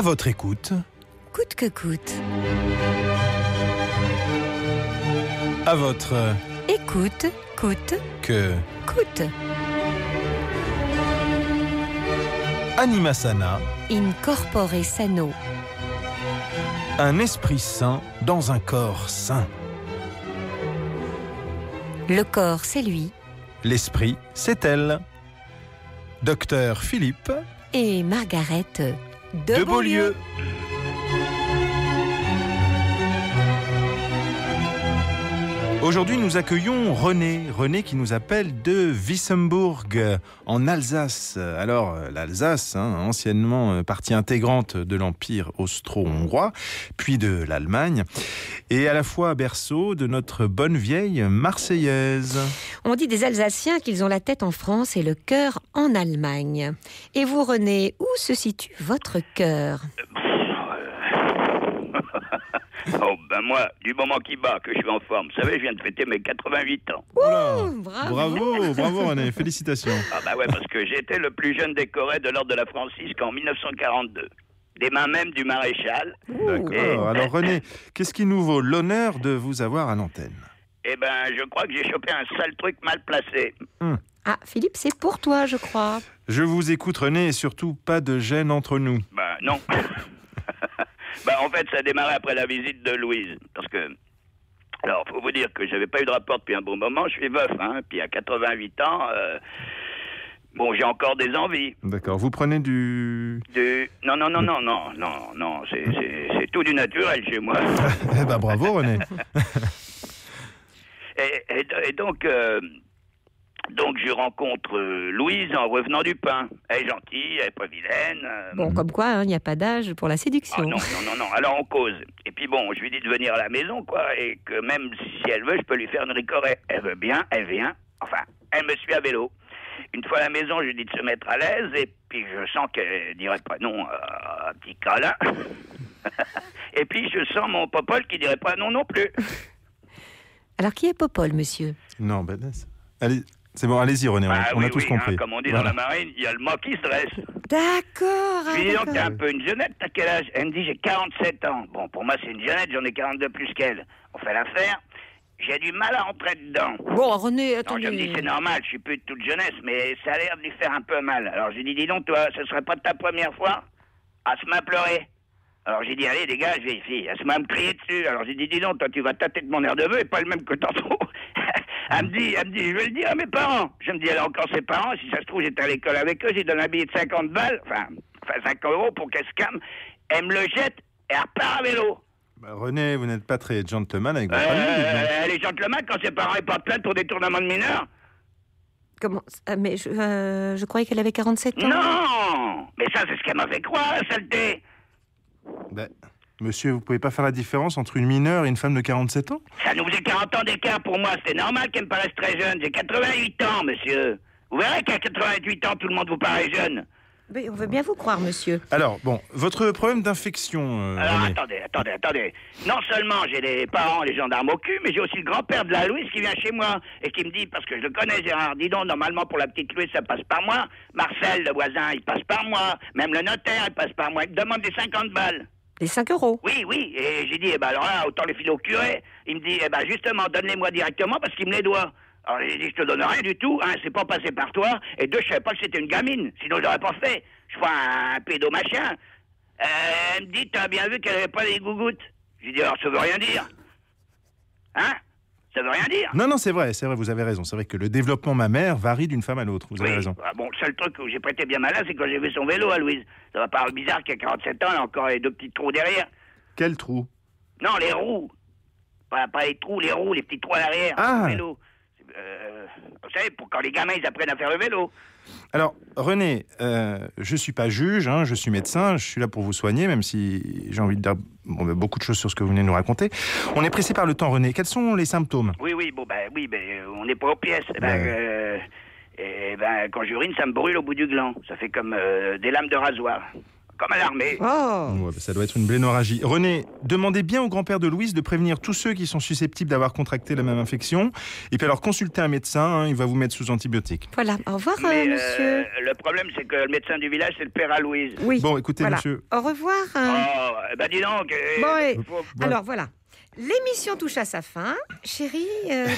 À votre écoute. Coûte que coûte. À votre Écoute, coûte, que coûte. Anima sana, In corpore sano. un esprit sain dans un corps sain. Le corps, c'est lui. L'esprit, c'est elle. Docteur Philippe Et Margaret de Beaulieu. Aujourd'hui, nous accueillons René qui nous appelle de Wissembourg, en Alsace. Alors, l'Alsace, anciennement partie intégrante de l'Empire austro-hongrois, puis de l'Allemagne, et à la fois berceau de notre bonne vieille Marseillaise. On dit des Alsaciens qu'ils ont la tête en France et le cœur en Allemagne. Et vous, René, où se situe votre cœur ? Oh, ben moi, du moment qui bat, que je suis en forme. Vous savez, je viens de fêter mes 88 ans. Voilà. Bravo. René, félicitations. Ah bah ouais, parce que j'ai été le plus jeune décoré de l'ordre de la Francisque en 1942. Des mains même du maréchal. D'accord. Alors René, qu'est-ce qui nous vaut l'honneur de vous avoir à l'antenne ? Eh ben, je crois que j'ai chopé un sale truc mal placé. Ah, Philippe, c'est pour toi, je crois. Je vous écoute René, et surtout pas de gêne entre nous. Ben non. Ben en fait, ça a démarré après la visite de Louise. Parce que... Alors, faut vous dire que j'avais pas eu de rapport depuis un bon moment. Je suis veuf, puis à 88 ans... Bon, j'ai encore des envies. D'accord. Vous prenez du... Non, c'est tout du naturel chez moi. Eh ben bravo René. et donc je rencontre Louise en revenant du pain. Elle est gentille, elle est pas vilaine. Bon, comme quoi, il n'y a pas d'âge pour la Ah séduction. non. Alors on cause. Et puis bon, je lui dis de venir à la maison, quoi, et que même si elle veut, je peux lui faire une ricorée. Elle veut bien, elle vient. Enfin, elle me suit à vélo. Une fois à la maison, je lui dis de se mettre à l'aise, et puis je sens qu'elle dirait pas non à un petit câlin. Et puis je sens mon Popol qui dirait pas non plus. Alors, qui est Popol, monsieur ? Non, ben allez, c'est bon, allez-y René, on a tous compris. Comme on dit dans la marine, il y a le mât qui se dresse. D'accord. Je lui dis donc, t'es un peu une jeunette, t'as quel âge ? Elle me dit, j'ai 47 ans. Bon, pour moi, c'est une jeunette, j'en ai 42 plus qu'elle. On fait l'affaire. J'ai du mal à entrer dedans. Bon, René, Non, attendez. je me dis, c'est normal, je suis plus de toute jeunesse, mais ça a l'air de lui faire un peu mal. Alors, j'ai dit, dis donc, toi, ce serait pas ta première fois à se m'a pleuré. Alors, j'ai dit, allez, dégage, vieille fille. Elle se m'a me crier dessus. Alors, j'ai dit, dis donc, toi, tu vas tâter de mon air de vœu et pas le même que tantôt. Elle me dit, je vais le dire à mes parents. Je me dis, elle a encore ses parents. Si ça se trouve, j'étais à l'école avec eux, j'ai donné un billet de 50 balles, enfin 5 € pour qu'elle se calme. Elle me le jette et elle repart à vélo. Bah, René, vous n'êtes pas très gentleman avec votre famille. Elle est gentleman quand ses parents ils portent plainte pour détournement de mineurs. Comment mais je croyais qu'elle avait 47 ans. Non, mais ça, c'est ce qu'elle m'a fait croire, la saleté. Ben, monsieur, vous pouvez pas faire la différence entre une mineure et une femme de 47 ans ? Ça nous faisait 40 ans d'écart pour moi. C'est normal qu'elle me paraisse très jeune. J'ai 88 ans, monsieur. Vous verrez qu'à 88 ans, tout le monde vous paraît jeune. Mais on veut bien vous croire, monsieur. Alors, bon, votre problème d'infection, Alors, René. attendez. Non seulement j'ai les parents, les gendarmes au cul, mais j'ai aussi le grand-père de la Louise qui vient chez moi et qui me dit, parce que je le connais, Gérard, dis donc, normalement, pour la petite Louise, ça passe par moi. Marcel, le voisin, il passe par moi. Même le notaire, il passe par moi. Il me demande des 50 balles. Les 5 €. Oui. Et j'ai dit, alors là, autant les filer au curé. Il me dit, justement, donne-les-moi directement parce qu'il me les doit. Alors j'ai dit, je te donne rien du tout, c'est pas passé par toi. Et deux, je savais pas que c'était une gamine, sinon je l'aurais pas fait. Je suis pas un pédo machin. Elle me dit, t'as bien vu qu'elle avait pas les gougouttes. J'ai dit, alors ça veut rien dire. Ça veut rien dire. Non, c'est vrai, vous avez raison. C'est vrai que le développement mammaire varie d'une femme à l'autre. Vous avez raison. Bon, le seul truc où j'ai pas été bien malin, c'est quand j'ai vu son vélo à Louise. Ça va paraître bizarre qu'à 47 ans, elle a encore les deux petits trous derrière. Quel trou ? Non, les roues. Pas les trous, les roues, les petits trous à l'arrière. Ah. Du vélo. Vous savez, pour quand les gamins, ils apprennent à faire le vélo. Alors, René, je suis pas juge, je suis médecin, je suis là pour vous soigner, même si j'ai envie de dire beaucoup de choses sur ce que vous venez de nous raconter. On est pressé par le temps, René. Quels sont les symptômes ? Oui, on n'est pas aux pièces. Quand j'urine, ça me brûle au bout du gland. Ça fait comme des lames de rasoir. comme à l'armée. Oh. Ouais, ça doit être une blénorragie. René, demandez bien au grand-père de Louise de prévenir tous ceux qui sont susceptibles d'avoir contracté la même infection. Et puis alors consultez un médecin, hein, il va vous mettre sous antibiotiques. Voilà, au revoir, Mais monsieur. le problème, c'est que le médecin du village, c'est le père à Louise. Oui. Bon, écoutez, Voilà. monsieur. Au revoir. Oh, bah dis donc. Bon, et- faut- Alors voilà, l'émission touche à sa fin. Chérie,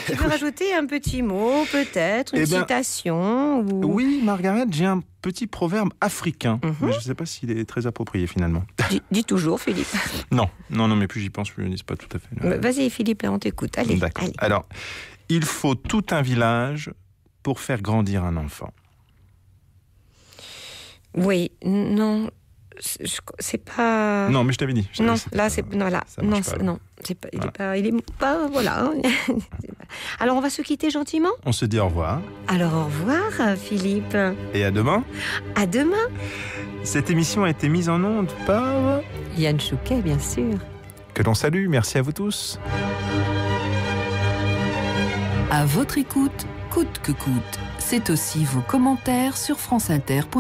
tu veux rajouter un petit mot, peut-être, une Eh bien, citation ou... Oui, Margaret, j'ai un petit proverbe africain. Mhm. Mais je ne sais pas s'il est très approprié finalement. Dis toujours, Philippe. Non, mais plus j'y pense, plus je ne dis pas tout à fait. Vas-y, Philippe, on t'écoute. Allez, D'accord. allez. Alors, il faut tout un village pour faire grandir un enfant. Oui, non, c'est pas... Non, mais je t'avais dit. Non, c'est là, pas- c'est... Non, là, ça marche non, pas, c'est- là. non, c'est pas... Voilà. Il est pas... Voilà. Alors, on va se quitter gentiment. On se dit au revoir Alors, au revoir, Philippe. et à demain. À demain. Cette émission a été mise en onde par... Yann Chouquet, bien sûr. Que l'on salue, merci à vous tous. À votre écoute, coûte que coûte. C'est aussi vos commentaires sur franceinter.fr.